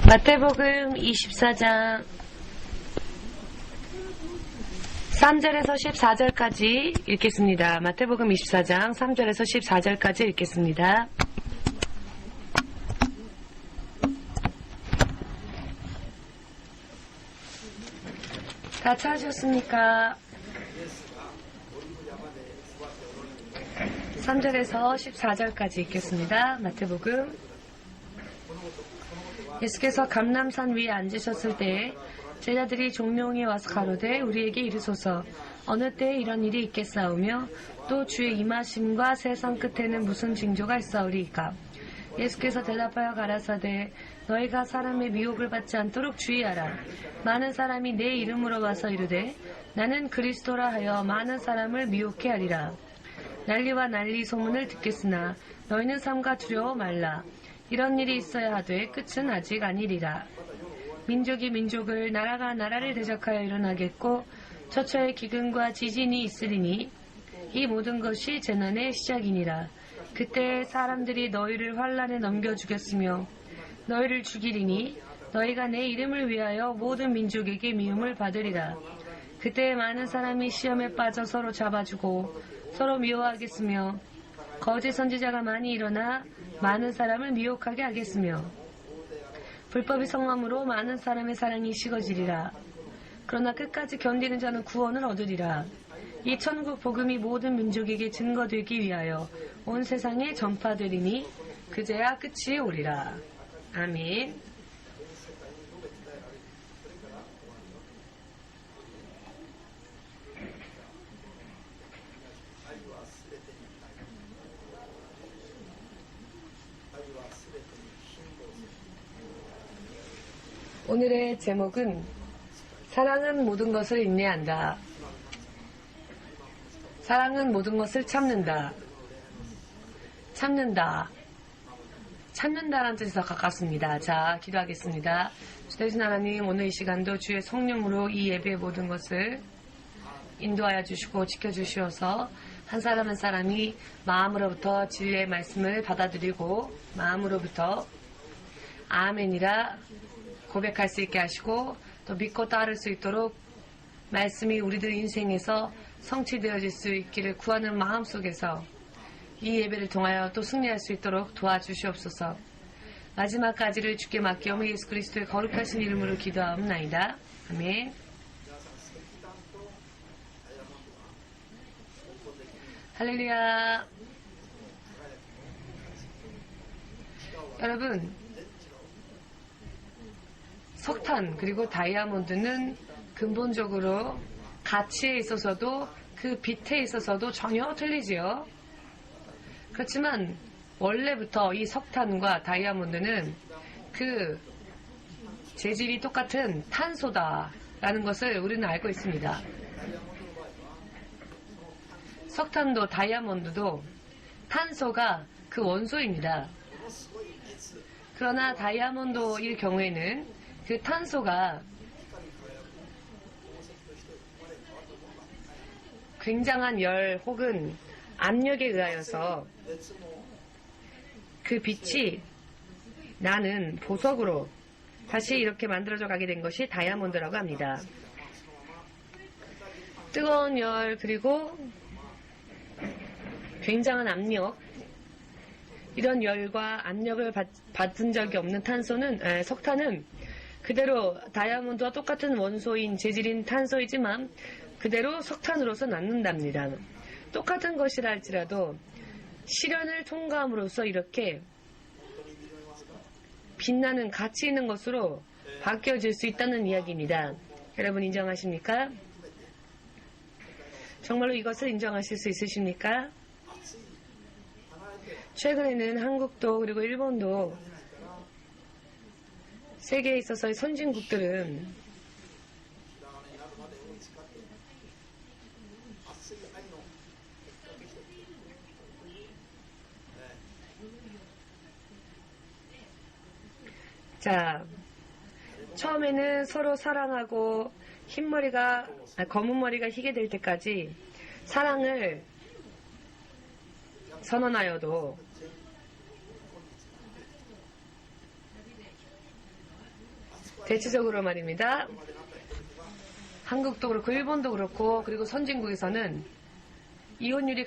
마태복음 24장 3절에서 14절까지 읽겠습니다. 마태복음 24장 3절에서 14절까지 읽겠습니다. 다 찾으셨습니까? 3절에서 14절까지 읽겠습니다. 마태복음. 예수께서 감람산 위에 앉으셨을 때에 제자들이 종용에 와서 가로되 우리에게 이르소서 어느 때에 이런 일이 있겠사오며 또 주의 임하심과 세상 끝에는 무슨 징조가 있사오리이까. 예수께서 대답하여 가라사대 너희가 사람의 미혹을 받지 않도록 주의하라. 많은 사람이 내 이름으로 와서 이르되 나는 그리스도라 하여 많은 사람을 미혹해 하리라. 난리와 난리 소문을 듣겠으나 너희는 삼가 두려워 말라. 이런 일이 있어야 하되 끝은 아직 아니리라. 민족이 민족을 나라가 나라를 대적하여 일어나겠고 처처에 기근과 지진이 있으리니 이 모든 것이 재난의 시작이니라. 그때 사람들이 너희를 환란에 넘겨 죽였으며 너희를 죽이리니 너희가 내 이름을 위하여 모든 민족에게 미움을 받으리라. 그때 많은 사람이 시험에 빠져 서로 잡아주고 서로 미워하겠으며 거짓 선지자가 많이 일어나 많은 사람을 미혹하게 하겠으며 불법이 성함으로 많은 사람의 사랑이 식어지리라. 그러나 끝까지 견디는 자는 구원을 얻으리라. 이 천국 복음이 모든 민족에게 증거되기 위하여 온 세상에 전파되리니 그제야 끝이 오리라. 아멘. 오늘의 제목은 사랑은 모든 것을 인내한다. 사랑은 모든 것을 참는다. 참는다라는 뜻에서 가깝습니다. 자, 기도하겠습니다. 주 되신 하나님, 오늘 이 시간도 주의 성령으로 이 예배의 모든 것을 인도하여 주시고 지켜주시어서 한 사람 한 사람이 마음으로부터 진리의 말씀을 받아들이고 마음으로부터 아멘이라 고백할 수 있게 하시고 또 믿고 따를 수 있도록 말씀이 우리들 인생에서 성취되어질 수 있기를 구하는 마음속에서 이 예배를 통하여 또 승리할 수 있도록 도와주시옵소서. 마지막까지를 주께 맡기오며 예수 그리스도의 거룩하신 이름으로 기도하옵나이다. 아멘. 할렐루야. 여러분, 석탄 그리고 다이아몬드는 근본적으로 가치에 있어서도 그 빛에 있어서도 전혀 틀리지요. 그렇지만 원래부터 이 석탄과 다이아몬드는 그 재질이 똑같은 탄소다라는 것을 우리는 알고 있습니다. 석탄도 다이아몬드도 탄소가 그 원소입니다. 그러나 다이아몬드일 경우에는 그 탄소가 굉장한 열 혹은 압력에 의하여서 그 빛이 나는 보석으로 다시 이렇게 만들어져 가게 된 것이 다이아몬드라고 합니다. 뜨거운 열 그리고 굉장한 압력, 이런 열과 압력을 받은 적이 없는 석탄은 그대로 다이아몬드와 똑같은 원소인 재질인 탄소이지만 그대로 석탄으로서 남는답니다. 똑같은 것이라 할지라도 시련을 통과함으로써 이렇게 빛나는 가치 있는 것으로 바뀌어질 수 있다는 이야기입니다. 여러분 인정하십니까? 정말로 이것을 인정하실 수 있으십니까? 최근에는 한국도 그리고 일본도 세계에 있어서의 선진국들은 자, 처음에는 서로 사랑하고 검은 머리가 희게 될 때까지 사랑을 선언하여도 대체적으로 말입니다. 한국도 그렇고 일본도 그렇고 그리고 선진국에서는 이혼율이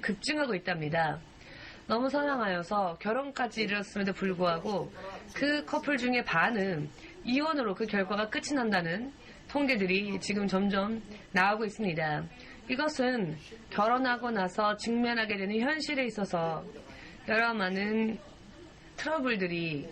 급증하고 있답니다. 너무 사랑하여서 결혼까지 이르렀음에도 불구하고 그 커플 중에 반은 이혼으로 그 결과가 끝이 난다는 통계들이 지금 점점 나오고 있습니다. 이것은 결혼하고 나서 직면하게 되는 현실에 있어서 여러 많은 트러블들이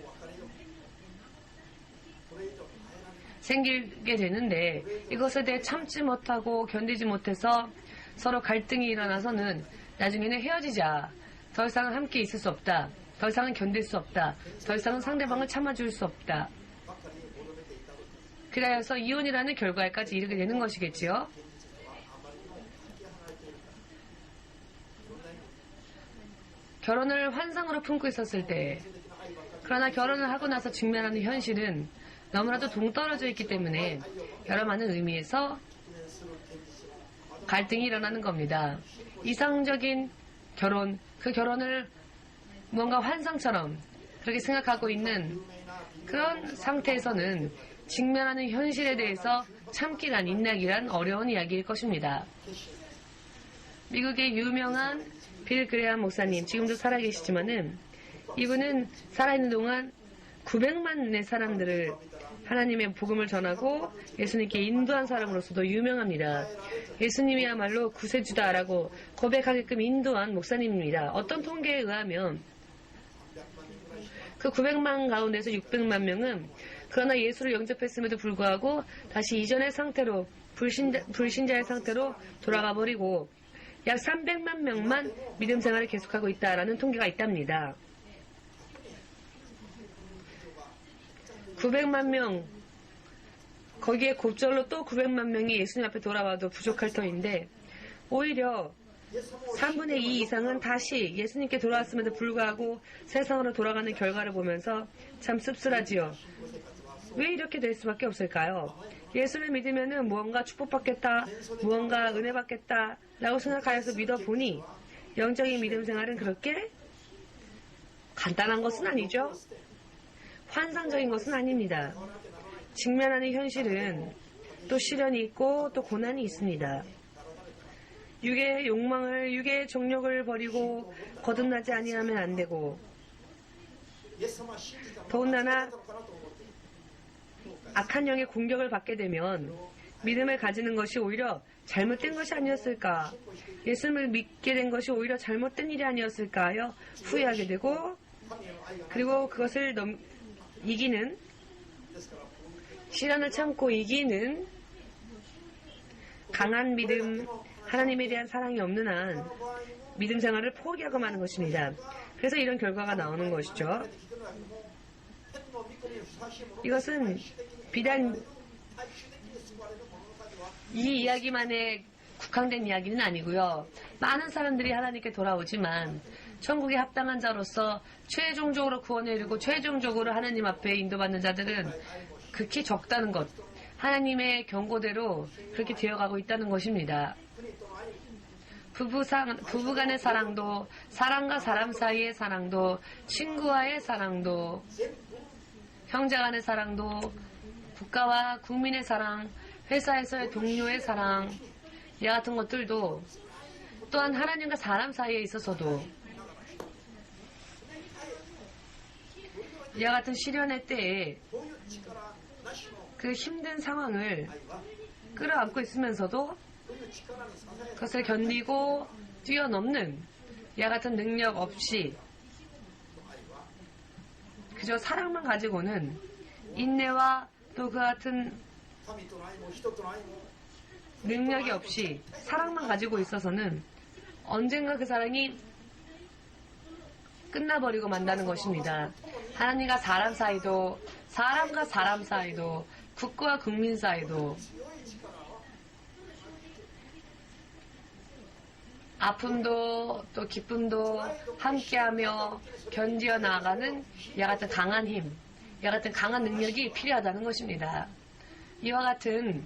생기게 되는데 이것에 대해 참지 못하고 견디지 못해서 서로 갈등이 일어나서는 나중에는 헤어지자. 더 이상은 함께 있을 수 없다. 더 이상은 견딜 수 없다. 더 이상은 상대방을 참아줄 수 없다. 그래서 이혼이라는 결과에까지 이르게 되는 것이겠지요. 결혼을 환상으로 품고 있었을 때, 그러나 결혼을 하고 나서 직면하는 현실은 너무나도 동떨어져 있기 때문에 여러 많은 의미에서 갈등이 일어나는 겁니다. 이상적인 결혼, 그 결혼을 뭔가 환상처럼 그렇게 생각하고 있는 그런 상태에서는 직면하는 현실에 대해서 참기란 인내기란 어려운 이야기일 것입니다. 미국의 유명한 빌 그레함 목사님, 지금도 살아계시지만은 이분은 살아있는 동안 900만의 사람들을 하나님의 복음을 전하고 예수님께 인도한 사람으로서도 유명합니다. 예수님이야말로 구세주다라고 고백하게끔 인도한 목사님입니다. 어떤 통계에 의하면 그 900만 가운데서 600만 명은 그러나 예수를 영접했음에도 불구하고 다시 이전의 상태로 불신자의 상태로 돌아가 버리고 약 300만 명만 믿음 생활을 계속하고 있다라는 통계가 있답니다. 900만 명, 거기에 곱절로 또 900만 명이 예수님 앞에 돌아와도 부족할 터인데 오히려 3분의 2 이상은 다시 예수님께 돌아왔음에도 불구하고 세상으로 돌아가는 결과를 보면서 참 씁쓸하지요. 왜 이렇게 될 수밖에 없을까요? 예수를 믿으면은 무언가 축복받겠다, 무언가 은혜 받겠다 라고 생각하여서 믿어보니 영적인 믿음 생활은 그렇게 간단한 것은 아니죠. 환상적인 것은 아닙니다. 직면하는 현실은 또 시련이 있고 또 고난이 있습니다. 육의 욕망을, 육의 정욕을 버리고 거듭나지 아니하면 안 되고 더군다나 악한 영의 공격을 받게 되면 믿음을 가지는 것이 오히려 잘못된 것이 아니었을까, 예수님을 믿게 된 것이 오히려 잘못된 일이 아니었을까 하여 후회하게 되고 그리고 그것을 이기는, 시련을 참고 이기는 강한 믿음, 하나님에 대한 사랑이 없는 한 믿음 생활을 포기하고 마는 것입니다. 그래서 이런 결과가 나오는 것이죠. 이것은 비단 이 이야기만에 국한된 이야기는 아니고요. 많은 사람들이 하나님께 돌아오지만 천국에 합당한 자로서 최종적으로 구원에 이르고 최종적으로 하나님 앞에 인도받는 자들은 극히 적다는 것, 하나님의 경고대로 그렇게 되어가고 있다는 것입니다. 부부 간의 사랑도, 사람과 사람 사이의 사랑도, 친구와의 사랑도, 형제 간의 사랑도, 국가와 국민의 사랑, 회사에서의 동료의 사랑, 이 같은 것들도 또한 하나님과 사람 사이에 있어서도 이와 같은 시련의 때에 그 힘든 상황을 끌어안고 있으면서도 그것을 견디고 뛰어넘는 이와 같은 능력 없이 그저 사랑만 가지고는 인내와 또 그 같은 능력이 없이 사랑만 가지고 있어서는 언젠가 그 사랑이 끝나버리고 만다는 것입니다. 하나님과 사람 사이도, 사람과 사람 사이도, 국가와 국민 사이도 아픔도 또 기쁨도 함께하며 견디어 나아가는 이와 같은 강한 힘, 이와 같은 강한 능력이 필요하다는 것입니다. 이와 같은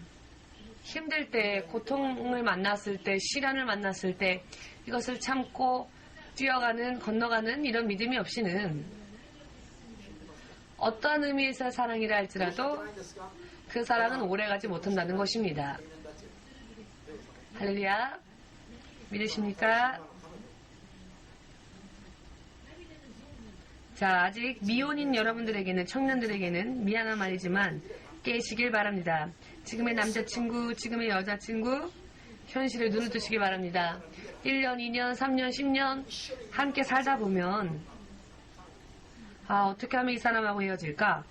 힘들 때, 고통을 만났을 때, 시련을 만났을 때 이것을 참고 뛰어가는, 건너가는 이런 믿음이 없이는 어떠한 의미에서 사랑이라 할지라도 그 사랑은 오래가지 못한다는 것입니다. 할렐루야. 믿으십니까? 자, 아직 미혼인 여러분들에게는, 청년들에게는 미안한 말이지만 깨시길 바랍니다. 지금의 남자친구, 지금의 여자친구 현실을 눈을 뜨시기 바랍니다. 1년, 2년, 3년, 10년 함께 살다 보면 어떻게 하면 이 사람하고 헤어질까?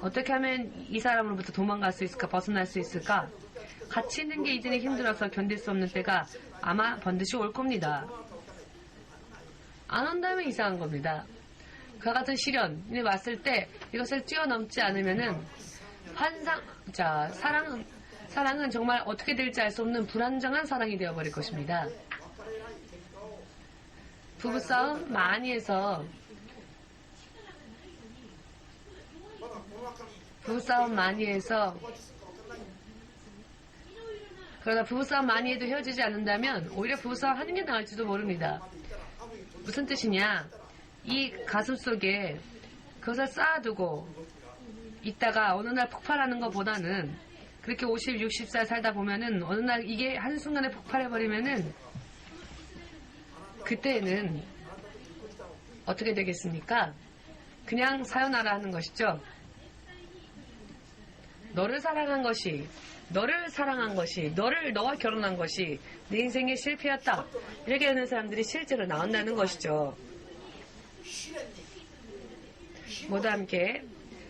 어떻게 하면 이 사람으로부터 도망갈 수 있을까? 벗어날 수 있을까? 같이 있는 게 이제는 힘들어서 견딜 수 없는 때가 아마 번듯이 올 겁니다. 안 온다면 이상한 겁니다. 그와 같은 시련이 왔을 때 이것을 뛰어넘지 않으면은 사랑은 정말 어떻게 될지 알 수 없는 불안정한 사랑이 되어버릴 것입니다. 부부싸움 많이 해서 그러다 부부싸움 많이 해도 헤어지지 않는다면 오히려 부부싸움 하는 게 나을지도 모릅니다. 무슨 뜻이냐? 이 가슴 속에 그것을 쌓아두고 있다가 어느 날 폭발하는 것보다는 그렇게 50, 60살 살다 보면은 어느 날 이게 한순간에 폭발해버리면은 그때는 어떻게 되겠습니까? 그냥 사요나라 하는 것이죠. 너를 사랑한 것이, 너와 결혼한 것이 내 인생의 실패였다. 이렇게 하는 사람들이 실제로 나온다는 것이죠. 모두 함께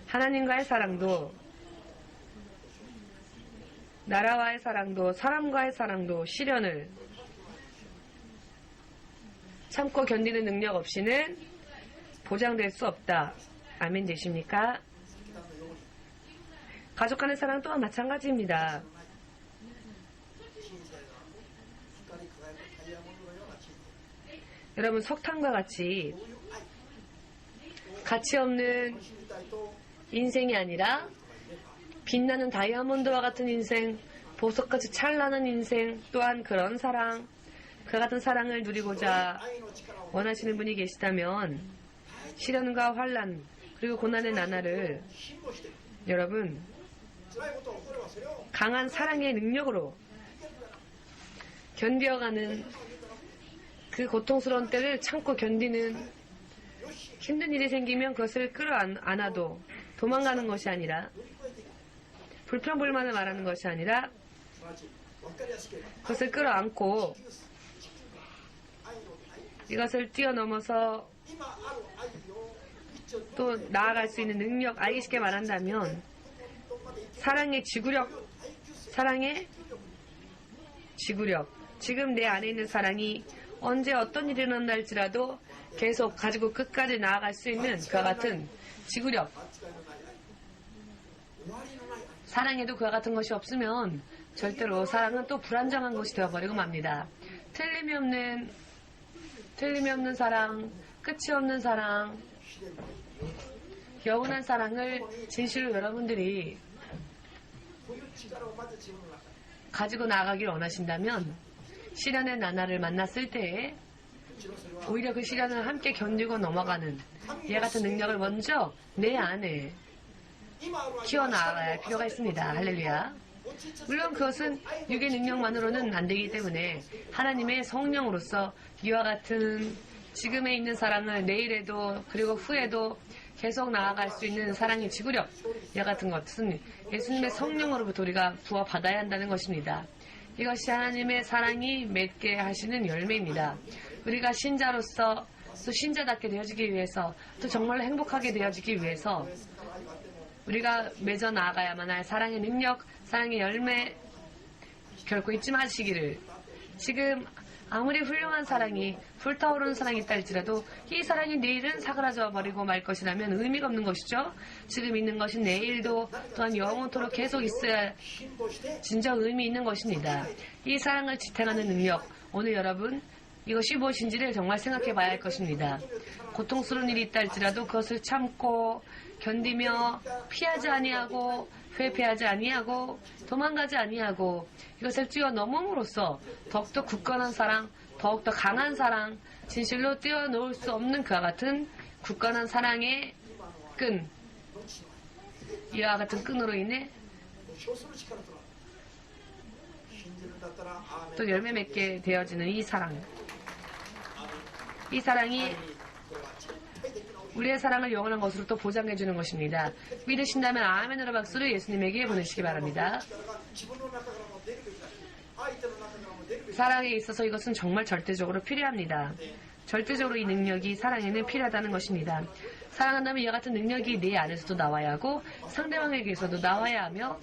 하나님과의 사랑도, 나라와의 사랑도, 사람과의 사랑도, 시련을 참고 견디는 능력 없이는 보장될 수 없다. 아멘 되십니까? 가족 간의 사랑 또한 마찬가지입니다. 여러분, 석탄과 같이 가치 없는 인생이 아니라 빛나는 다이아몬드와 같은 인생, 보석같이 찬란한 인생, 또한 그런 사랑, 그 같은 사랑을 누리고자 원하시는 분이 계시다면 시련과 환난 그리고 고난의 나날을 여러분 강한 사랑의 능력으로 견뎌가는 그 고통스러운 때를 참고 견디는 힘든 일이 생기면 그것을 끌어안아도 도망가는 것이 아니라 불평불만을 말하는 것이 아니라 그것을 끌어안고 이것을 뛰어넘어서 또 나아갈 수 있는 능력, 알기 쉽게 말한다면 사랑의 지구력, 지금 내 안에 있는 사랑이 언제 어떤 일이 일어난다 할지라도 계속 가지고 끝까지 나아갈 수 있는 그와 같은 지구력. 사랑에도 그와 같은 것이 없으면 절대로 사랑은 또 불안정한 것이 되어버리고 맙니다. 틀림이 없는 사랑, 끝이 없는 사랑, 영원한 사랑을 진실로 여러분들이 가지고 나가길 원하신다면 시련의 나날을 만났을 때에 오히려 그 시련을 함께 견디고 넘어가는 이와 같은 능력을 먼저 내 안에 키워나가야 할 필요가 있습니다. 할렐루야. 물론 그것은 육의 능력만으로는 안 되기 때문에 하나님의 성령으로서 이와 같은 지금에 있는 사랑을 내일에도 그리고 후에도 계속 나아갈 수 있는 사랑의 지구력, 이와 같은 것은 예수님의 성령으로부터 우리가 부어받아야 한다는 것입니다. 이것이 하나님의 사랑이 맺게 하시는 열매입니다. 우리가 신자로서 또 신자답게 되어지기 위해서 또 정말로 행복하게 되어지기 위해서 우리가 맺어 나아가야만 할 사랑의 능력, 사랑의 열매 결코 잊지 마시기를. 지금 아무리 훌륭한 사랑이, 불타오르는 사랑이 있다 할지라도 이 사랑이 내일은 사그라져 버리고 말 것이라면 의미가 없는 것이죠. 지금 있는 것이 내일도 또한 영원토록 계속 있어야 진정 의미 있는 것입니다. 이 사랑을 지탱하는 능력, 오늘 여러분 이것이 무엇인지를 정말 생각해 봐야 할 것입니다. 고통스러운 일이 있다 할지라도 그것을 참고 견디며 피하지 아니하고 회피하지 아니하고 도망가지 아니하고 이것을 뛰어넘음으로써 더욱더 굳건한 사랑, 더욱더 강한 사랑, 진실로 뛰어놓을 수 없는 그와 같은 굳건한 사랑의 끈, 이와 같은 끈으로 인해 또 열매 맺게 되어지는 이 사랑. 이 사랑이 우리의 사랑을 영원한 것으로 또 보장해 주는 것입니다. 믿으신다면 아멘으로 박수를 예수님에게 보내시기 바랍니다. 사랑에 있어서 이것은 정말 절대적으로 필요합니다. 절대적으로 이 능력이 사랑에는 필요하다는 것입니다. 사랑한다면 이와 같은 능력이 내 안에서도 나와야 하고 상대방에게서도 나와야 하며,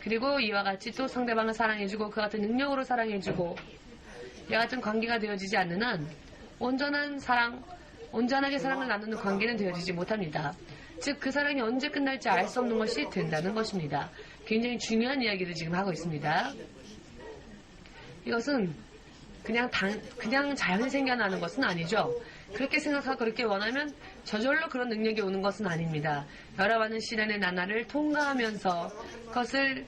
그리고 이와 같이 또 상대방을 사랑해주고 그 같은 능력으로 사랑해주고 이와 같은 관계가 되어지지 않는 한 온전한 사랑, 온전하게 사랑을 나누는 관계는 되어지지 못합니다. 즉 그 사랑이 언제 끝날지 알 수 없는 것이 된다는 것입니다. 굉장히 중요한 이야기를 지금 하고 있습니다. 이것은 그냥 자연히 생겨나는 것은 아니죠. 그렇게 생각하고 그렇게 원하면 저절로 그런 능력이 오는 것은 아닙니다. 여러 많은 시련의 나날을 통과하면서 그것을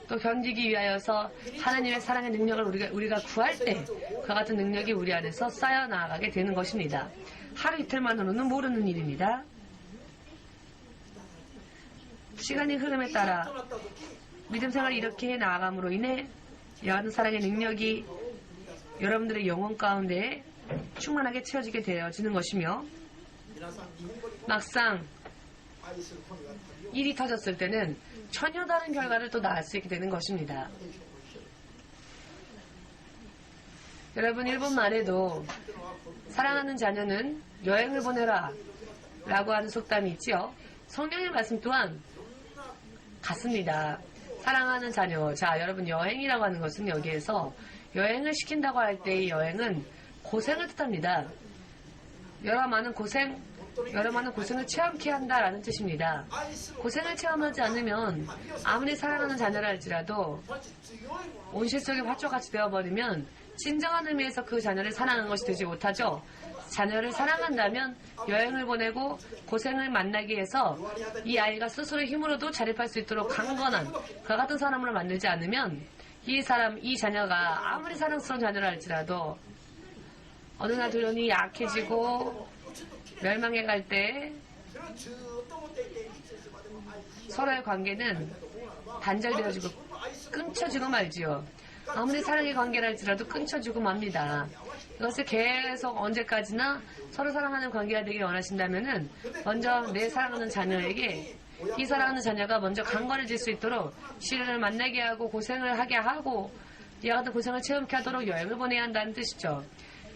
또 견디기 위하여서 하나님의 사랑의 능력을 우리가 구할 때 그와 같은 능력이 우리 안에서 쌓여 나아가게 되는 것입니다. 하루 이틀만으로는 모르는 일입니다. 시간의 흐름에 따라 믿음 생활을 이렇게 나아감으로 인해 이와 같은 사랑의 능력이 여러분들의 영혼 가운데 충만하게 채워지게 되어지는 것이며, 막상 일이 터졌을 때는 전혀 다른 결과를 또 낳을 수 있게 되는 것입니다. 여러분, 일본 말에도 사랑하는 자녀는 여행을 보내라 라고 하는 속담이 있지요. 성경의 말씀 또한 같습니다. 사랑하는 자녀. 자, 여러분, 여행이라고 하는 것은 여기에서 여행을 시킨다고 할 때의 여행은 고생을 뜻합니다. 여러 많은 고생을 체험케 한다라는 뜻입니다. 고생을 체험하지 않으면 아무리 사랑하는 자녀라 할지라도 온실 속의 화초같이 되어버리면 진정한 의미에서 그 자녀를 사랑하는 것이 되지 못하죠. 자녀를 사랑한다면 여행을 보내고 고생을 만나기 위해서 이 아이가 스스로 힘으로도 자립할 수 있도록 강건한 그와 같은 사람으로 만들지 않으면 이 자녀가 아무리 사랑스러운 자녀라 할지라도 어느 날 도련이 약해지고 멸망해 갈 때 서로의 관계는 단절되어지고 끊쳐지고 말지요. 아무리 사랑의 관계라 할지라도 끊쳐지고 맙니다. 이것을 계속 언제까지나 서로 사랑하는 관계가 되길 원하신다면은 먼저 내 사랑하는 자녀에게 이 사랑하는 자녀가 먼저 강건해질 수 있도록 시련을 만나게 하고 고생을 하게 하고 이와 같은 고생을 체험케 하도록 여행을 보내야 한다는 뜻이죠.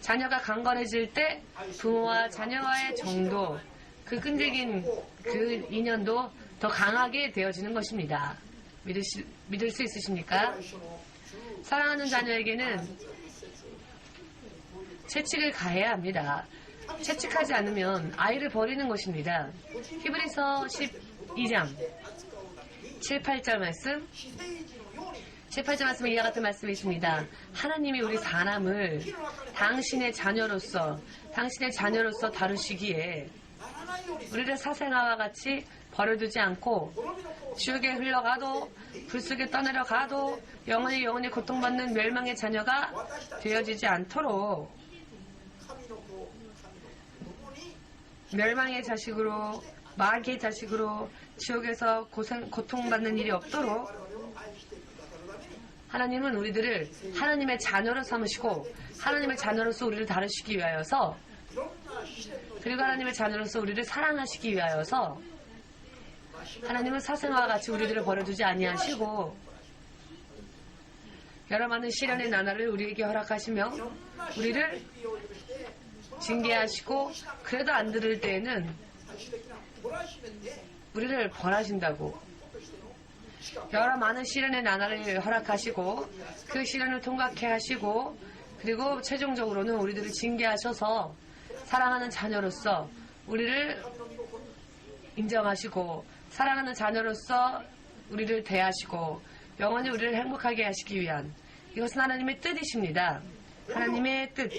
자녀가 강건해질 때 부모와 자녀와의 정도, 그 끈질긴 그 인연도 더 강하게 되어지는 것입니다. 믿을 수 있으십니까? 사랑하는 자녀에게는 채찍을 가해야 합니다. 채찍하지 않으면 아이를 버리는 것입니다. 히브리서 12장 7, 8절 말씀, 7, 8절 말씀에 이와 같은 말씀이 있습니다. 하나님이 우리 사람을 당신의 자녀로서 다루시기에 우리를 사생아와 같이 버려두지 않고 지옥에 흘러가도 불속에 떠내려가도 영원히 고통받는 멸망의 자녀가 되어지지 않도록 멸망의 자식으로, 마귀의 자식으로 지옥에서 고통받는 일이 없도록 하나님은 우리들을 하나님의 자녀로 삼으시고 하나님의 자녀로서 우리를 다루시기 위하여서, 그리고 하나님의 자녀로서 우리를 사랑하시기 위하여서 하나님은 사생아와 같이 우리들을 버려두지 아니하시고 여러 많은 시련의 나날을 우리에게 허락하시며 우리를 징계하시고 그래도 안 들을 때에는 우리를 벌하신다고. 여러 많은 시련의 나날을 허락하시고 그 시련을 통과케 하시고 그리고 최종적으로는 우리들을 징계하셔서 사랑하는 자녀로서 우리를 인정하시고 사랑하는 자녀로서 우리를 대하시고 영원히 우리를 행복하게 하시기 위한, 이것은 하나님의 뜻이십니다. 하나님의 뜻.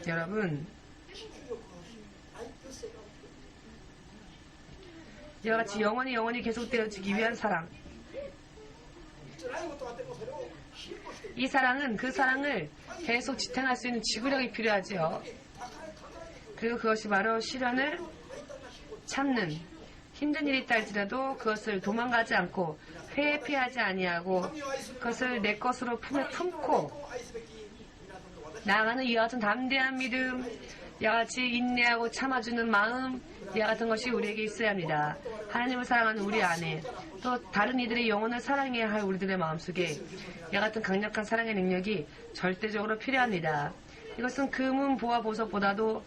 여러분, 이와 같이 영원히 계속되어지기 위한 사랑. 이 사랑은 그 사랑을 계속 지탱할 수 있는 지구력이 필요하지요. 그리고 그것이 바로 시련을 참는, 힘든 일이 있다 할지라도 그것을 도망가지 않고 회피하지 아니하고 그것을 내 것으로 품에 품고 나아가는 이와 같은 담대한 믿음, 이와 같이 인내하고 참아주는 마음, 이와 같은 것이 우리에게 있어야 합니다. 하나님을 사랑하는 우리 안에, 또 다른 이들의 영혼을 사랑해야 할 우리들의 마음속에 이와 같은 강력한 사랑의 능력이 절대적으로 필요합니다. 이것은 금은 보화 보석보다도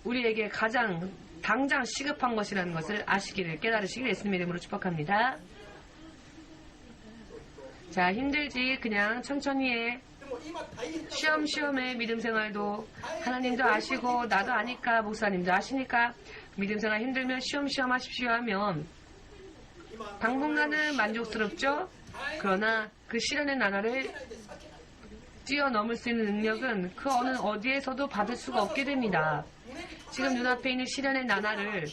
우리에게 가장 당장 시급한 것이라는 것을 아시기를, 깨달으시기를 예수님의 이름으로 축복합니다. 자, 힘들지 그냥 천천히 해. 쉬엄쉬엄의 믿음 생활도 하나님도 아시고 나도 아니까, 목사님도 아시니까 믿음 생활 힘들면 쉬엄쉬엄 하십시오 하면 당분간은 만족스럽죠. 그러나 그 시련의 나날을 뛰어넘을 수 있는 능력은 그 어느 어디에서도 받을 수가 없게 됩니다. 지금 눈앞에 있는 시련의 나날을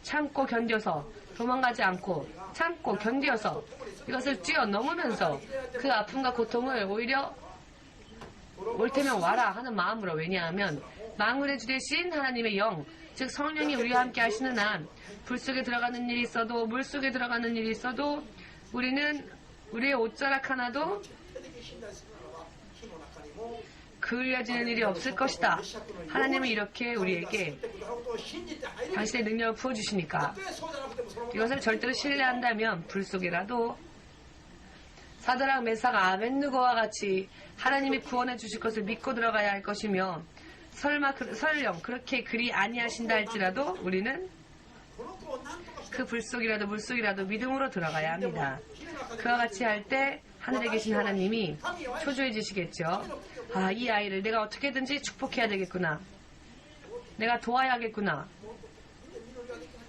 참고 견뎌서 도망가지 않고 참고 견디어서 이것을 뛰어넘으면서 그 아픔과 고통을 오히려 올 테면 와라 하는 마음으로, 왜냐하면 만군의 주 되신 하나님의 영, 즉 성령이 우리와 함께 하시는 한 불 속에 들어가는 일이 있어도 물 속에 들어가는 일이 있어도 우리는 우리의 옷자락 하나도 그을려지는 일이 없을 것이다. 하나님은 이렇게 우리에게 당신의 능력을 부어주시니까 이것을 절대로 신뢰한다면 불 속이라도 사드락 메삭 아벤느고와 같이 하나님이 구원해 주실 것을 믿고 들어가야 할 것이며, 설령 그렇게 그리 아니하신다 할지라도 우리는 그 불 속이라도 물 속이라도 믿음으로 들어가야 합니다. 그와 같이 할 때 하늘에 계신 하나님이 초조해 지시겠죠. 아, 이 아이를 내가 어떻게든지 축복해야 되겠구나. 내가 도와야겠구나.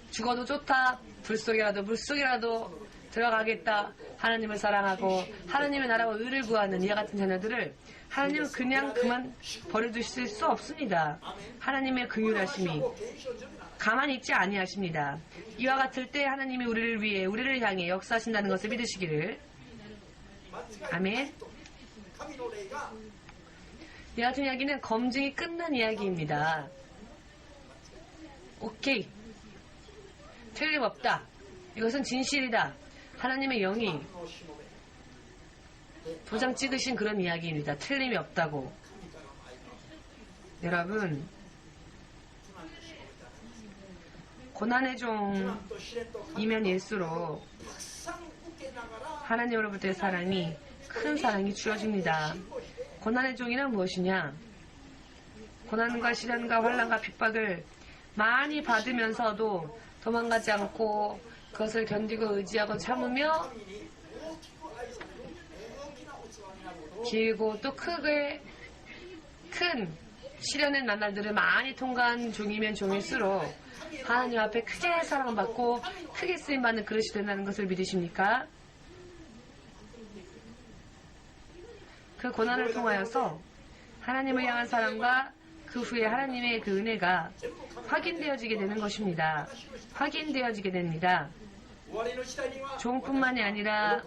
죽어도 좋다. 불 속이라도 물 속이라도 들어가겠다. 하나님을 사랑하고 하나님의 나라와 의를 구하는 이와 같은 자녀들을 하나님은 그냥 그만 버려두실 수 없습니다. 하나님의 긍휼하심이 가만히 있지 아니하십니다. 이와 같을 때 하나님이 우리를 위해, 우리를 향해 역사하신다는 것을 믿으시기를. 아멘. 이 같은 이야기는 검증이 끝난 이야기입니다. 오케이. 틀림없다. 이것은 진실이다. 하나님의 영이 도장 찍으신 그런 이야기입니다. 틀림이 없다고. 여러분, 고난의 종이면 일수록 하나님으로부터의 사랑이, 큰 사랑이 주어집니다. 고난의 종이란 무엇이냐? 고난과 시련과 환난과 핍박을 많이 받으면서도 도망가지 않고 그것을 견디고 의지하고 참으며 길고 또 크게 큰 시련의 나날들을 많이 통과한 종이면 종일수록 하나님 앞에 크게 사랑받고 크게 쓰임받는 그릇이 된다는 것을 믿으십니까? 그 고난을 통하여서 하나님을 향한 사랑과 그 후에 하나님의 그 은혜가 확인되어지게 되는 것입니다. 확인되어지게 됩니다. 종뿐만이 아니라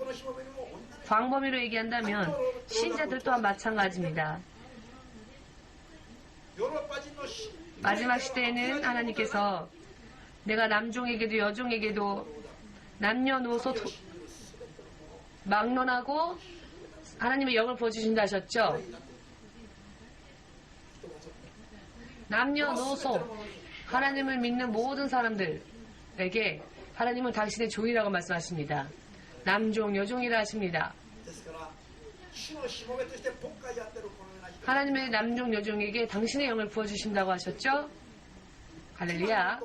광범위로 얘기한다면 신자들 또한 마찬가지입니다. 마지막 시대에는 하나님께서 내가 남종에게도 여종에게도 남녀노소 막론하고 하나님의 영을 부어주신다 하셨죠? 남녀노소 하나님을 믿는 모든 사람들에게 하나님은 당신의 종이라고 말씀하십니다. 남종, 여종이라 하십니다. 하나님의 남종, 여종에게 당신의 영을 부어주신다고 하셨죠? 할렐루야.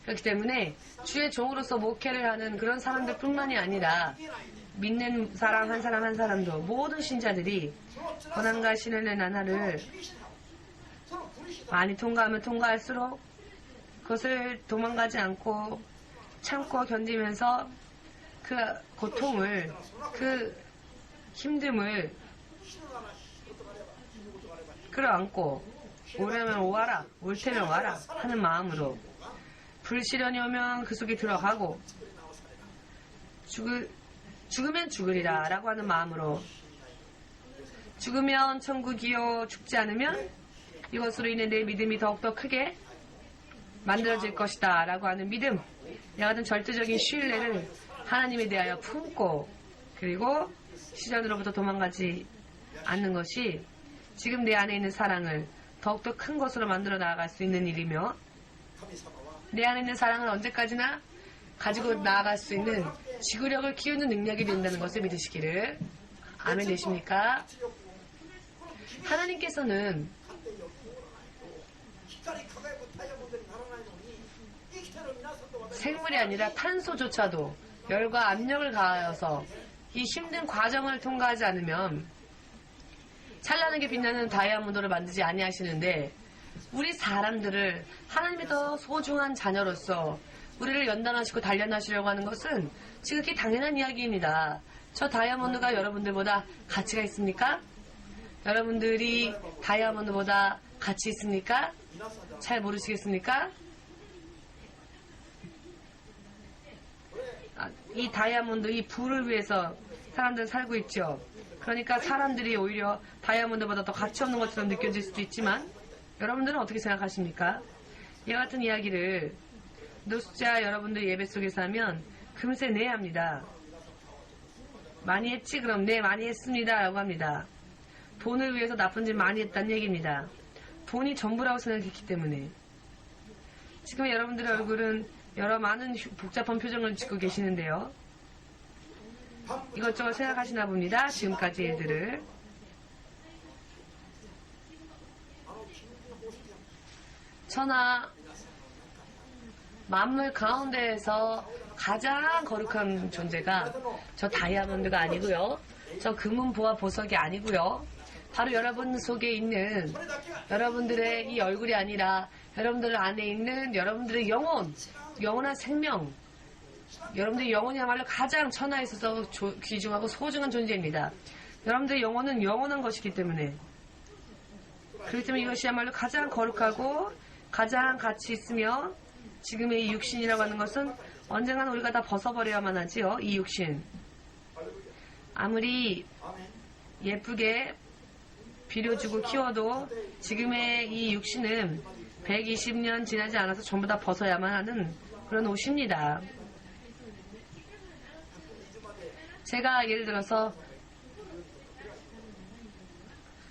그렇기 때문에 주의 종으로서 목회를 하는 그런 사람들 뿐만이 아니라 믿는 사람 한 사람 한 사람도 모든 신자들이 고난과 시련의 나날을 많이 통과하면 통과할수록 그것을 도망가지 않고 참고 견디면서 그 고통을, 그 힘듦을 끌어안고 오려면 오와라, 올 테면 와라 하는 마음으로 불시련이 오면 그 속에 들어가고 죽으면 죽으리라 라고 하는 마음으로 죽으면 천국이요, 죽지 않으면 이것으로 인해 내 믿음이 더욱더 크게 만들어질 것이다 라고 하는 믿음, 이와 같은 절대적인 신뢰를 하나님에 대하여 품고, 그리고 시련으로부터 도망가지 않는 것이 지금 내 안에 있는 사랑을 더욱더 큰 것으로 만들어 나아갈 수 있는 일이며, 내 안에 있는 사랑을 언제까지나 가지고 나아갈 수 있는 지구력을 키우는 능력이 된다는 것을 믿으시기를. 아멘 되십니까? 하나님께서는 생물이 아니라 탄소조차도 열과 압력을 가하여서 이 힘든 과정을 통과하지 않으면 찬란하게 빛나는 다이아몬드를 만들지 아니하시는데, 우리 사람들을 하나님의 더 소중한 자녀로서 우리를 연단하시고 단련하시려고 하는 것은 지극히 당연한 이야기입니다. 저 다이아몬드가 여러분들보다 가치가 있습니까? 여러분들이 다이아몬드보다 가치 있습니까? 잘 모르시겠습니까? 이 다이아몬드, 이 불을 위해서 사람들은 살고 있죠. 그러니까 사람들이 오히려 다이아몬드보다 더 가치 없는 것처럼 느껴질 수도 있지만, 여러분들은 어떻게 생각하십니까? 이와 같은 이야기를 노숙자 여러분들 예배 속에서 하면 금세 네 합니다. 많이 했지? 그럼 네 많이 했습니다 라고 합니다. 돈을 위해서 나쁜 짓 많이 했다는 얘기입니다. 돈이 전부라고 생각했기 때문에. 지금 여러분들의 얼굴은 여러 많은 복잡한 표정을 짓고 계시는데요. 이것저것 생각하시나 봅니다. 지금까지 일들을. 천하 만물 가운데에서 가장 거룩한 존재가 저 다이아몬드가 아니고요. 저 금은 보화 보석이 아니고요. 바로 여러분 속에 있는 여러분들의 이 얼굴이 아니라 여러분들 안에 있는 여러분들의 영혼, 영원한 생명, 여러분들의 영혼이야말로 가장 천하에 있어서 귀중하고 소중한 존재입니다. 여러분들의 영혼은 영원한 것이기 때문에, 그렇기 때문에 이것이야말로 가장 거룩하고 가장 가치 있으며, 지금의 이 육신이라고 하는 것은 언젠가는 우리가 다 벗어버려야만 하지요. 이 육신. 아무리 예쁘게 비료주고 키워도 지금의 이 육신은 120년 지나지 않아서 전부 다 벗어야만 하는 그런 옷입니다. 제가 예를 들어서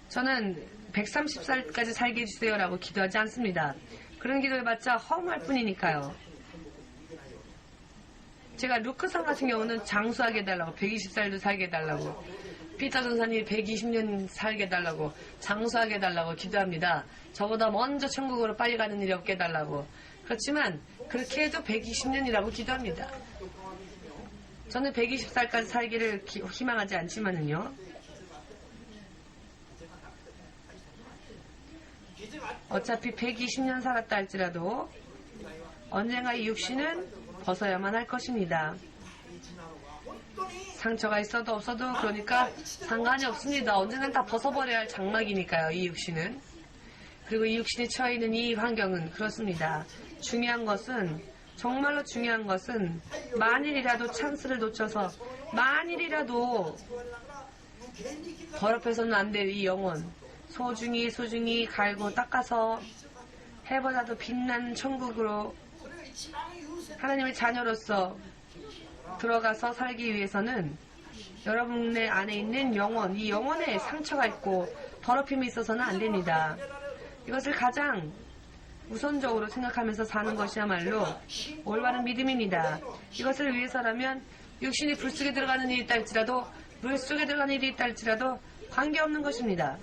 저는 130살까지 살게 해주세요 라고 기도하지 않습니다. 그런 기도해봤자 허무할 뿐이니까요. 제가 루크상 같은 경우는 장수하게 해달라고, 120살도 살게 해달라고, 피터 전사님 120년 살게 해달라고, 장수하게 해달라고 기도합니다. 저보다 먼저 천국으로 빨리 가는 일이 없게 해달라고. 그렇지만 그렇게 해도 120년이라고 기도합니다. 저는 120살까지 살기를 희망하지 않지만은요, 어차피 120년 살았다 할지라도 언젠가 이 육신은 벗어야만 할 것입니다. 상처가 있어도 없어도 그러니까 상관이 없습니다. 언젠간 다 벗어버려야 할 장막이니까요, 이 육신은. 그리고 이 육신이 처해 있는 이 환경은 그렇습니다. 중요한 것은, 정말로 중요한 것은 만일이라도 찬스를 놓쳐서 만일이라도 더럽혀서는 안 될 이 영혼, 소중히 갈고 닦아서 해보다도 빛나는 천국으로 하나님의 자녀로서 들어가서 살기 위해서는 여러분의 안에 있는 영혼, 이 영혼에 상처가 있고 더럽힘이 있어서는 안 됩니다. 이것을 가장 우선적으로 생각하면서 사는 것이야말로 올바른 믿음입니다. 이것을 위해서라면 육신이 불 속에 들어가는 일이 있다 할지라도, 물 속에 들어가는 일이 있다 할지라도 관계없는 것입니다.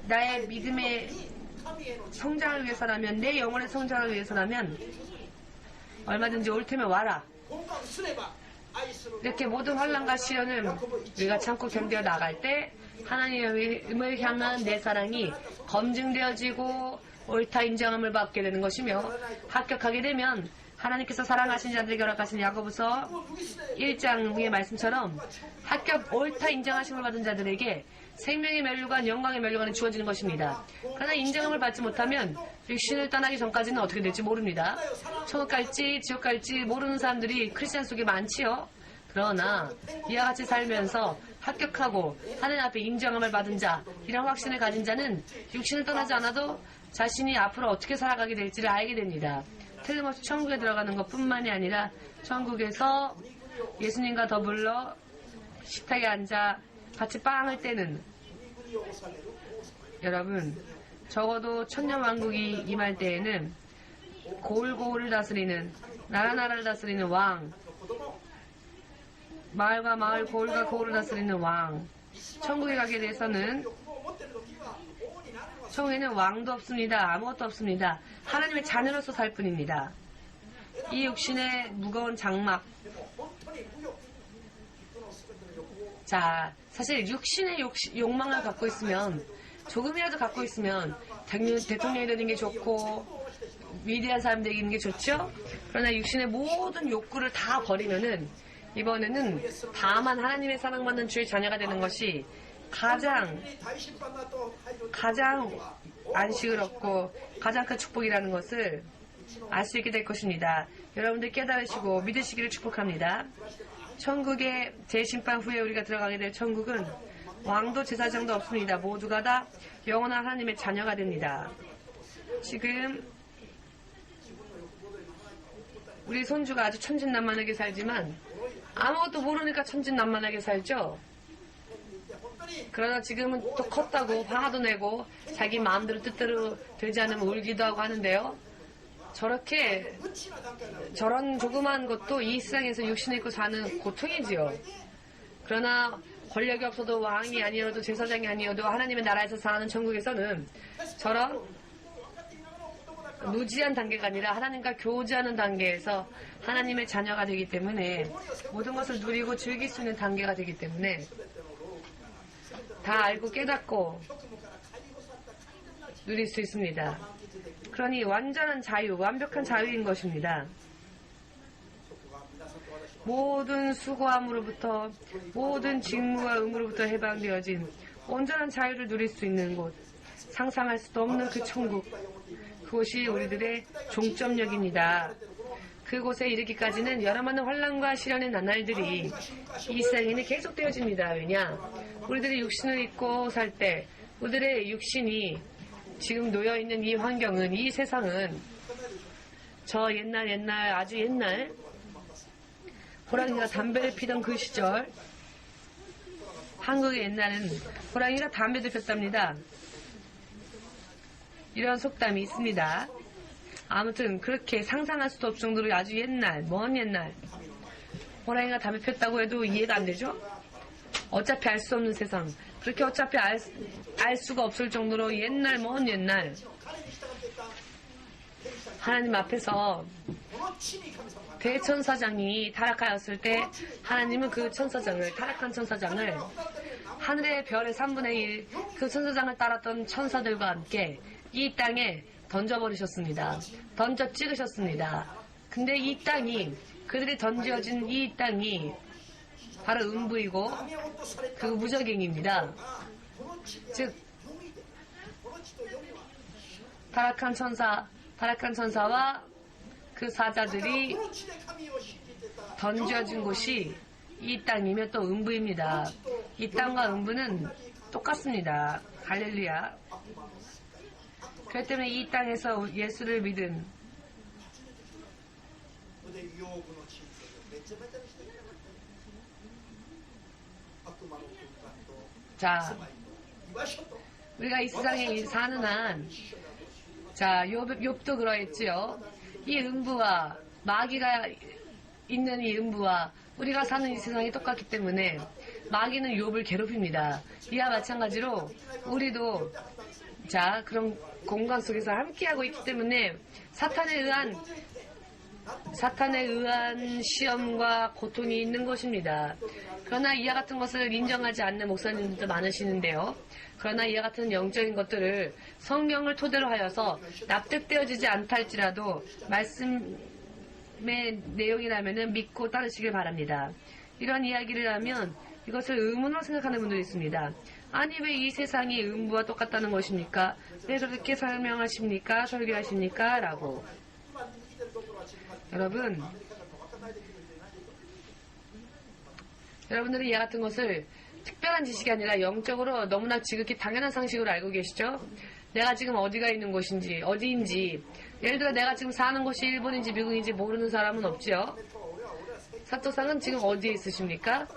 나의 믿음의 성장을 위해서라면, 내 영혼의 성장을 위해서라면 얼마든지 올 테면 와라. 이렇게 모든 환난과 시련을 우리가 참고 견뎌 나갈 때 하나님을 향한 내 사랑이 검증되어지고 옳다 인정함을 받게 되는 것이며, 합격하게 되면 하나님께서 사랑하신 자들에게 허락하신 야고보서 1장의 말씀처럼 합격 옳다 인정하심을 받은 자들에게 생명의 멸류관, 영광의 멸류관이 주어지는 것입니다. 그러나 인정함을 받지 못하면 육신을 떠나기 전까지는 어떻게 될지 모릅니다. 천국 갈지 지옥 갈지 모르는 사람들이 크리스찬 속에 많지요. 그러나 이와 같이 살면서 합격하고 하나님 앞에 인정함을 받은 자, 이런 확신을 가진 자는 육신을 떠나지 않아도 자신이 앞으로 어떻게 살아가게 될지를 알게 됩니다. 틀림없이 천국에 들어가는 것뿐만이 아니라 천국에서 예수님과 더불어 식탁에 앉아 같이 빵을 떼는, 여러분, 적어도 천년왕국이 임할 때에는 고을고을을 다스리는, 나라나라를 다스리는 왕, 마을과 마을, 고을과 고을을 다스리는 왕, 천국에 가게 돼서는 천국에는 왕도 없습니다. 아무것도 없습니다. 하나님의 자녀로서 살 뿐입니다. 이 육신의 무거운 장막, 자, 사실 육신의 욕망을 갖고 있으면, 조금이라도 갖고 있으면 대통령이 되는 게 좋고 위대한 사람 되는 게 좋죠? 그러나 육신의 모든 욕구를 다 버리면은 이번에는 다만 하나님의 사랑받는 주의 자녀가 되는 것이 가장 안식을 얻고 가장 큰 축복이라는 것을 알 수 있게 될 것입니다. 여러분들 깨달으시고 믿으시기를 축복합니다. 천국의 재심판 후에 우리가 들어가게 될 천국은 왕도 제사장도 없습니다. 모두가 다 영원한 하나님의 자녀가 됩니다. 지금 우리 손주가 아주 천진난만하게 살지만 아무것도 모르니까 천진난만하게 살죠. 그러나 지금은 또 컸다고 화도 내고 자기 마음대로 뜻대로 되지 않으면 울기도 하고 하는데요. 저런 조그만 것도 이 세상에서 육신을 입고 사는 고통이지요. 그러나 권력이 없어도 왕이 아니어도 제사장이 아니어도 하나님의 나라에서 사는 천국에서는 저런 무지한 단계가 아니라 하나님과 교제하는 단계에서 하나님의 자녀가 되기 때문에 모든 것을 누리고 즐길 수 있는 단계가 되기 때문에 다 알고 깨닫고 누릴 수 있습니다. 그러니 완전한 자유, 완벽한 자유인 것입니다. 모든 수고함으로부터, 모든 직무와 의무로부터 해방되어진 온전한 자유를 누릴 수 있는 곳, 상상할 수도 없는 그 천국, 그곳이 우리들의 종점역입니다. 그곳에 이르기까지는 여러 많은 환난과 시련의 나날들이 이 세상에는 계속되어집니다. 왜냐? 우리들이 육신을 입고 살 때 우리들의 육신이 지금 놓여있는 이 환경은, 이 세상은 저 옛날 아주 옛날 호랑이가 담배를 피던 그 시절, 한국의 옛날은 호랑이가 담배도 폈답니다. 이런 속담이 있습니다. 아무튼 그렇게 상상할 수도 없을 정도로 아주 옛날, 먼 옛날 호랑이가 담배 폈다고 해도 이해가 안 되죠? 어차피 알 수 없는 세상, 그렇게 어차피 알 수가 없을 정도로 옛날, 먼 옛날 하나님 앞에서 대천사장이 타락하였을 때 하나님은 그 천사장을, 타락한 천사장을 하늘의 별의 3분의 1, 그 천사장을 따랐던 천사들과 함께 이 땅에 던져버리셨습니다. 던져 찍으셨습니다. 근데 이 땅이, 그들이 던져진 이 땅이 바로 음부이고 그 무적행입니다. 즉 타락한 천사와 그 사자들이 던져진 곳이 이 땅이며 또 음부입니다. 이 땅과 음부는 똑같습니다. 할렐루야. 그렇기 때문에 이 땅에서 예수를 믿은 자, 우리가 이 세상에 사는 한, 자, 욥도 그러했지요. 이 음부와 마귀가 있는 이 음부와 우리가 사는 이 세상이 똑같기 때문에 마귀는 욥을 괴롭힙니다. 이와 마찬가지로 우리도 자, 그런 공간 속에서 함께하고 있기 때문에 사탄에 의한 시험과 고통이 있는 것입니다. 그러나 이와 같은 것을 인정하지 않는 목사님들도 많으시는데요. 그러나 이와 같은 영적인 것들을 성경을 토대로 하여서 납득되어지지 않다 할지라도 말씀의 내용이라면 믿고 따르시길 바랍니다. 이런 이야기를 하면 이것을 의문으로 생각하는 분들이 있습니다. 아니, 왜 이 세상이 음부와 똑같다는 것입니까? 왜 그렇게 설명하십니까? 설교하십니까? 라고. 여러분, 여러분들은 이와 같은 것을 특별한 지식이 아니라 영적으로 너무나 지극히 당연한 상식으로 알고 계시죠? 내가 지금 어디가 있는 곳인지, 어디인지, 예를 들어 내가 지금 사는 곳이 일본인지 미국인지 모르는 사람은 없지요? 사토상은 지금 어디에 있으십니까?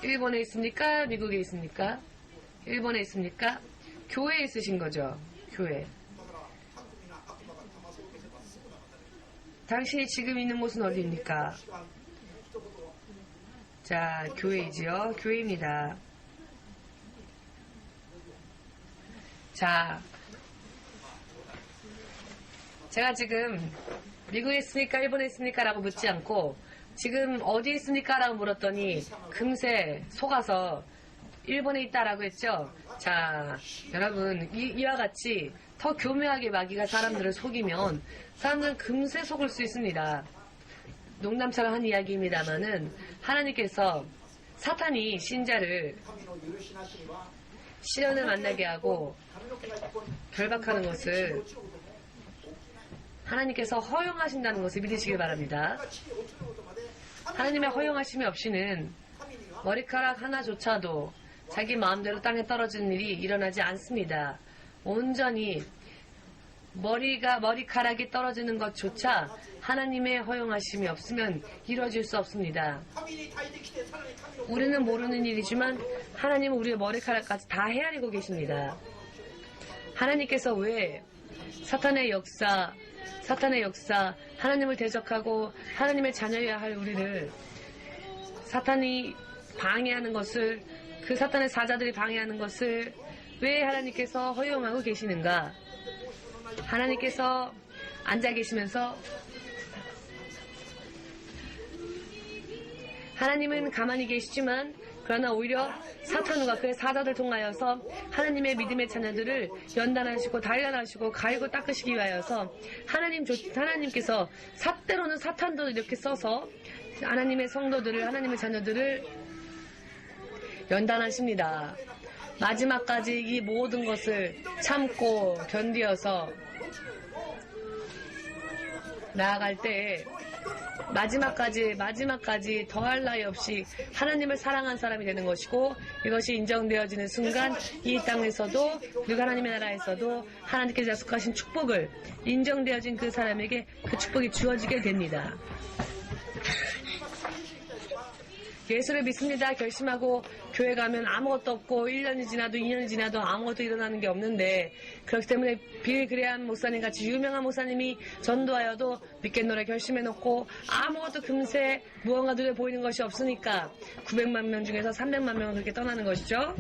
일본에 있습니까? 미국에 있습니까? 일본에 있습니까? 교회에 있으신 거죠. 교회. 당신이 지금 있는 곳은 어디입니까? 자, 교회이지요. 교회입니다. 자, 제가 지금 미국에 있습니까? 일본에 있습니까? 라고 묻지 않고 지금 어디 있습니까? 라고 물었더니 금세 속아서 일본에 있다라고 했죠. 자, 여러분 이와 같이 더 교묘하게 마귀가 사람들을 속이면 사람들은 금세 속을 수 있습니다. 농담처럼 한 이야기입니다만은 하나님께서 사탄이 신자를 시련을 만나게 하고 결박하는 것을 하나님께서 허용하신다는 것을 믿으시길 바랍니다. 하나님의 허용하심이 없이는 머리카락 하나조차도 자기 마음대로 땅에 떨어지는 일이 일어나지 않습니다. 온전히 머리카락이 떨어지는 것조차 하나님의 허용하심이 없으면 이루어질 수 없습니다. 우리는 모르는 일이지만 하나님은 우리의 머리카락까지 다 헤아리고 계십니다. 하나님께서 왜 사탄의 역사, 하나님을 대적하고 하나님의 자녀여야 할 우리를 사탄이 방해하는 것을, 그 사탄의 사자들이 방해하는 것을 왜 하나님께서 허용하고 계시는가? 하나님께서 앉아 계시면서 하나님은 가만히 계시지만 그러나 오히려 사탄과 그의 사자들 통하여서 하나님의 믿음의 자녀들을 연단하시고 단련하시고 갈고 닦으시기 위하여서 하나님께서 때로는 사탄도 이렇게 써서 하나님의 성도들을, 하나님의 자녀들을 연단하십니다. 마지막까지 이 모든 것을 참고 견디어서 나아갈 때 마지막까지 더할 나위 없이 하나님을 사랑한 사람이 되는 것이고, 이것이 인정되어지는 순간 이 땅에서도 그리고 하나님의 나라에서도 하나님께서 약속하신 축복을 인정되어진 그 사람에게 그 축복이 주어지게 됩니다. 예수를 믿습니다 결심하고 교회 가면 아무것도 없고 1년이 지나도 2년이 지나도 아무것도 일어나는 게 없는데, 그렇기 때문에 빌 그레함 목사님 같이 유명한 목사님이 전도하여도 믿겠노라 결심해놓고 아무것도 금세 무언가 눈에 보이는 것이 없으니까 900만 명 중에서 300만 명은 그렇게 떠나는 것이죠.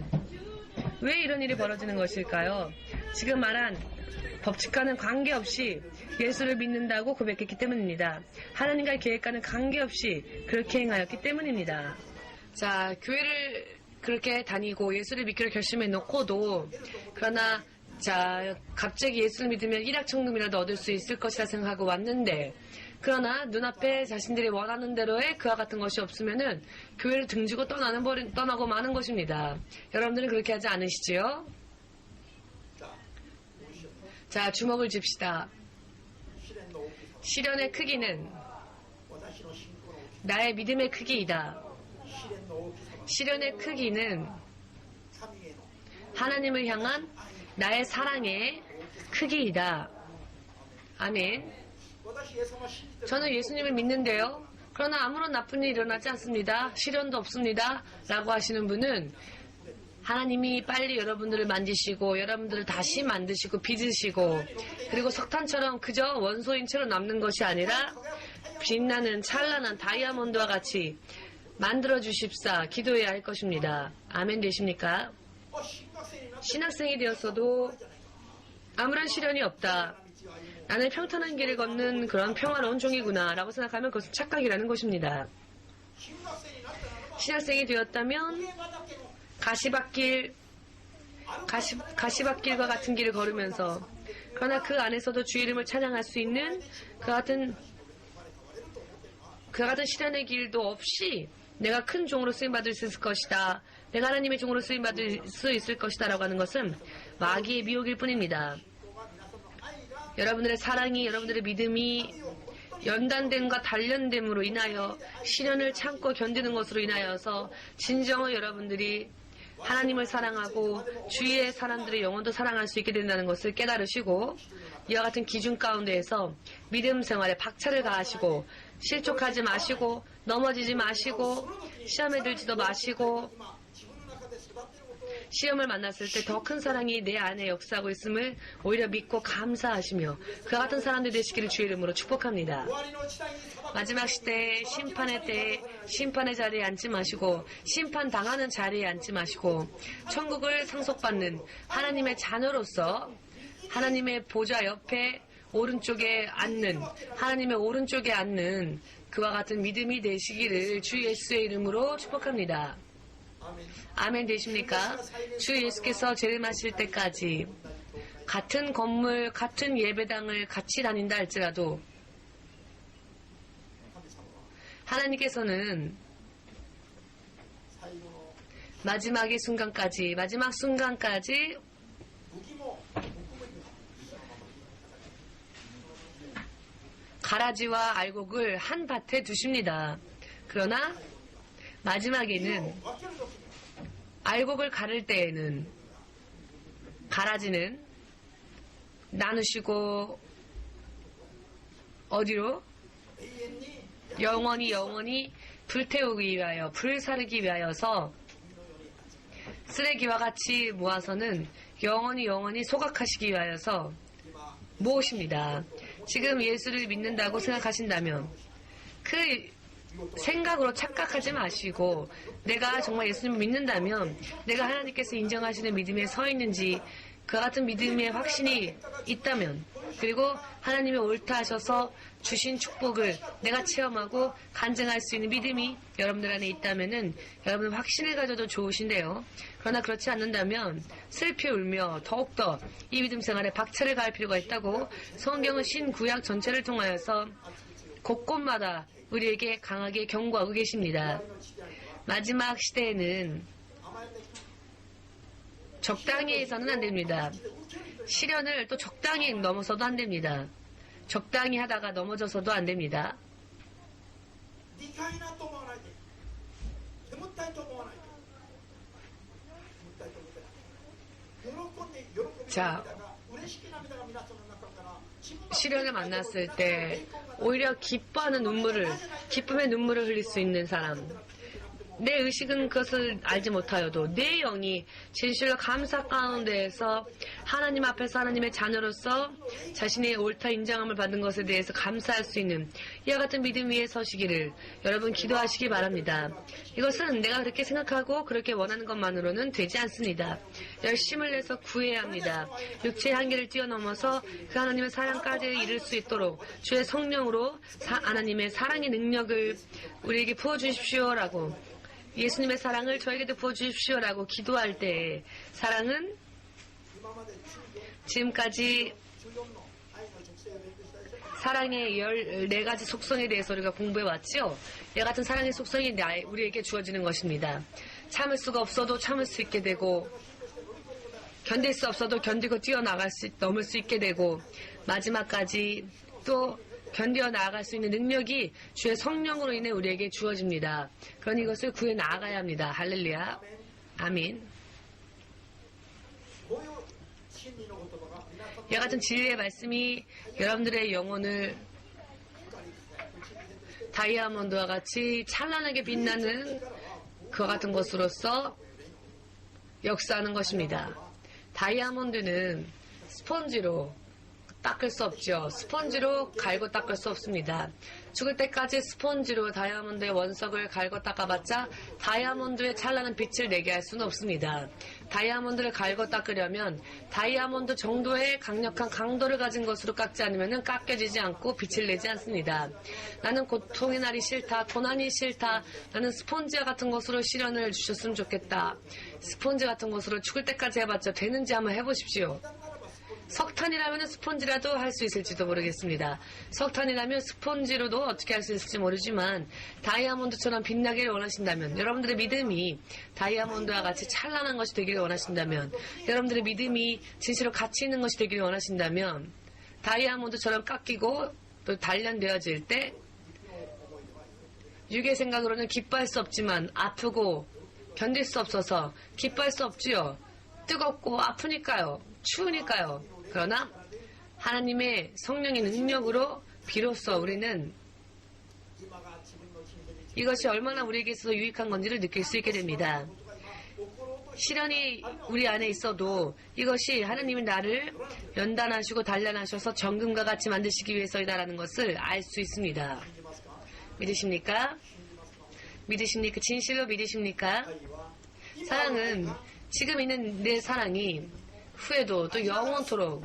왜 이런 일이 벌어지는 것일까요? 지금 말한 법칙과는 관계없이 예수를 믿는다고 고백했기 때문입니다. 하나님과의 계획과는 관계없이 그렇게 행하였기 때문입니다. 자, 교회를 그렇게 다니고 예수를 믿기로 결심해 놓고도, 그러나 자, 갑자기 예수를 믿으면 일확천금이라도 얻을 수 있을 것이라 생각하고 왔는데, 그러나 눈앞에 자신들이 원하는 대로의 그와 같은 것이 없으면은 교회를 등지고 떠나고 마는 것입니다. 여러분들은 그렇게 하지 않으시지요? 자, 주먹을 줍시다. 시련의 크기는 나의 믿음의 크기이다. 시련의 크기는 하나님을 향한 나의 사랑의 크기이다. 아멘. 저는 예수님을 믿는데요. 그러나 아무런 나쁜 일이 일어나지 않습니다. 시련도 없습니다. 라고 하시는 분은 하나님이 빨리 여러분들을 만지시고 여러분들을 다시 만드시고 빚으시고, 그리고 석탄처럼 그저 원소인 채로 남는 것이 아니라 빛나는 찬란한 다이아몬드와 같이 만들어 주십사 기도해야 할 것입니다. 아멘 되십니까? 신학생이 되었어도 아무런 시련이 없다. 나는 평탄한 길을 걷는 그런 평화로운 종이구나 라고 생각하면 그것은 착각이라는 것입니다. 신학생이 되었다면 가시밭길과 같은 길을 걸으면서, 그러나 그 안에서도 주 이름을 찬양할 수 있는 그와 같은 시련의 길도 없이 내가 큰 종으로 쓰임받을 수 있을 것이다. 내가 하나님의 종으로 쓰임받을 수 있을 것이다 라고 하는 것은 마귀의 미혹일 뿐입니다. 여러분들의 사랑이, 여러분들의 믿음이 연단됨과 단련됨으로 인하여 시련을 참고 견디는 것으로 인하여서 진정으로 여러분들이 하나님을 사랑하고 주위의 사람들의 영혼도 사랑할 수 있게 된다는 것을 깨달으시고 이와 같은 기준 가운데에서 믿음 생활에 박차를 가하시고 실족하지 마시고 넘어지지 마시고 시험에 들지도 마시고 시험을 만났을 때 더 큰 사랑이 내 안에 역사하고 있음을 오히려 믿고 감사하시며 그와 같은 사람들 되시기를 주의 이름으로 축복합니다. 마지막 시대에 심판의 때에 심판의 자리에 앉지 마시고 심판당하는 자리에 앉지 마시고 천국을 상속받는 하나님의 자녀로서 하나님의 보좌 옆에 오른쪽에 앉는 하나님의 오른쪽에 앉는 그와 같은 믿음이 되시기를 주 예수의 이름으로 축복합니다. 아멘 되십니까? 주 예수께서 재림하실 때까지 같은 건물, 같은 예배당을 같이 다닌다 할지라도 하나님께서는 마지막 순간까지 가라지와 알곡을 한 밭에 두십니다. 그러나 마지막에는 알곡을 가를 때에는 가라지는 나누시고 어디로? 영원히 불태우기 위하여 불사르기 위하여서 쓰레기와 같이 모아서는 영원히 소각하시기 위하여서 모으십니다. 지금 예수를 믿는다고 생각하신다면 그 생각으로 착각하지 마시고 내가 정말 예수님을 믿는다면 내가 하나님께서 인정하시는 믿음에 서 있는지 그와 같은 믿음의 확신이 있다면 그리고 하나님이 옳다 하셔서 주신 축복을 내가 체험하고 간증할 수 있는 믿음이 여러분들 안에 있다면은 여러분 확신을 가져도 좋으신데요. 그러나 그렇지 않는다면 슬피 울며 더욱더 이 믿음 생활에 박차를 가할 필요가 있다고 성경은 신구약 전체를 통하여서 곳곳마다 우리에게 강하게 경고하고 계십니다. 마지막 시대에는 적당히 해서는 안 됩니다. 시련을 또 적당히 넘어서도 안 됩니다. 적당히 하다가 넘어져서도 안 됩니다. 자, 시련을 만났을 때 오히려 기뻐하는 기쁨의 눈물을 흘릴 수 있는 사람, 내 의식은 그것을 알지 못하여도 내 영이 진실로 감사 가운데에서 하나님 앞에서 하나님의 자녀로서 자신의 옳다 인정함을 받은 것에 대해서 감사할 수 있는 이와 같은 믿음 위에 서시기를 여러분 기도하시기 바랍니다. 이것은 내가 그렇게 생각하고 그렇게 원하는 것만으로는 되지 않습니다. 열심을 내서 구해야 합니다. 육체의 한계를 뛰어넘어서 그 하나님의 사랑까지 이룰 수 있도록 주의 성령으로 하나님의 사랑의 능력을 우리에게 부어주십시오라고 예수님의 사랑을 저에게도 부어주십시오라고 기도할 때 사랑은 지금까지 사랑의 14가지 속성에 대해서 우리가 공부해왔죠. 이와 같은 사랑의 속성이 우리에게 주어지는 것입니다. 참을 수가 없어도 참을 수 있게 되고 견딜 수 없어도 견디고 넘을 수 있게 되고 마지막까지 또 견디어 나아갈 수 있는 능력이 주의 성령으로 인해 우리에게 주어집니다. 그러니 이것을 구해 나아가야 합니다. 할렐루야. 아멘. 이와 같은 진리의 말씀이 여러분들의 영혼을 다이아몬드와 같이 찬란하게 빛나는 그와 같은 것으로서 역사하는 것입니다. 다이아몬드는 스펀지로 닦을 수 없죠. 스펀지로 갈고 닦을 수 없습니다. 죽을 때까지 스펀지로 다이아몬드의 원석을 갈고 닦아봤자 다이아몬드의 찬란한 빛을 내게 할 수는 없습니다. 다이아몬드를 갈고 닦으려면 다이아몬드 정도의 강력한 강도를 가진 것으로 깎지 않으면 깎여지지 않고 빛을 내지 않습니다. 나는 고통의 날이 싫다. 고난이 싫다. 나는 스펀지와 같은 것으로 시련을 주셨으면 좋겠다. 스펀지 같은 것으로 죽을 때까지 해봤자 되는지 한번 해보십시오. 석탄이라면 스펀지라도 할 수 있을지도 모르겠습니다. 석탄이라면 스펀지로도 어떻게 할 수 있을지 모르지만 다이아몬드처럼 빛나기를 원하신다면 여러분들의 믿음이 다이아몬드와 같이 찬란한 것이 되기를 원하신다면 여러분들의 믿음이 진실로 가치 있는 것이 되기를 원하신다면 다이아몬드처럼 깎이고 또 단련되어질 때 육의 생각으로는 기뻐할 수 없지만 아프고 견딜 수 없어서 기뻐할 수 없지요. 뜨겁고 아프니까요. 추우니까요. 그러나 하나님의 성령의 능력으로 비로소 우리는 이것이 얼마나 우리에게 있어서 유익한 건지를 느낄 수 있게 됩니다. 시련이 우리 안에 있어도 이것이 하나님이 나를 연단하시고 단련하셔서 정금과 같이 만드시기 위해서이다라는 것을 알 수 있습니다. 믿으십니까? 믿으십니까? 진실로 믿으십니까? 사랑은 지금 있는 내 사랑이 후에도 또 영원토록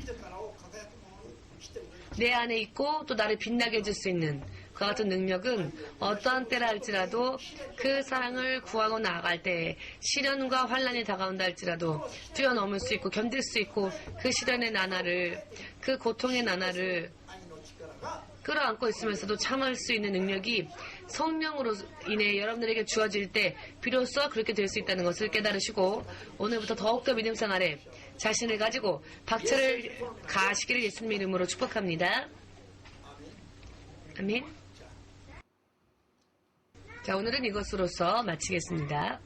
내 안에 있고 또 나를 빛나게 해줄 수 있는 그와 같은 능력은 어떠한 때라 할지라도 그 사랑을 구하고 나아갈 때 시련과 환란이 다가온다 할지라도 뛰어넘을 수 있고 견딜 수 있고 그 시련의 나날을 그 고통의 나날을 끌어안고 있으면서도 참을 수 있는 능력이 성령으로 인해 여러분들에게 주어질 때 비로소 그렇게 될 수 있다는 것을 깨달으시고 오늘부터 더욱더 믿음 생활에 자신을 가지고 박차를 가하시기를 예수님 이름으로 축복합니다. 아멘. 자, 오늘은 이것으로서 마치겠습니다.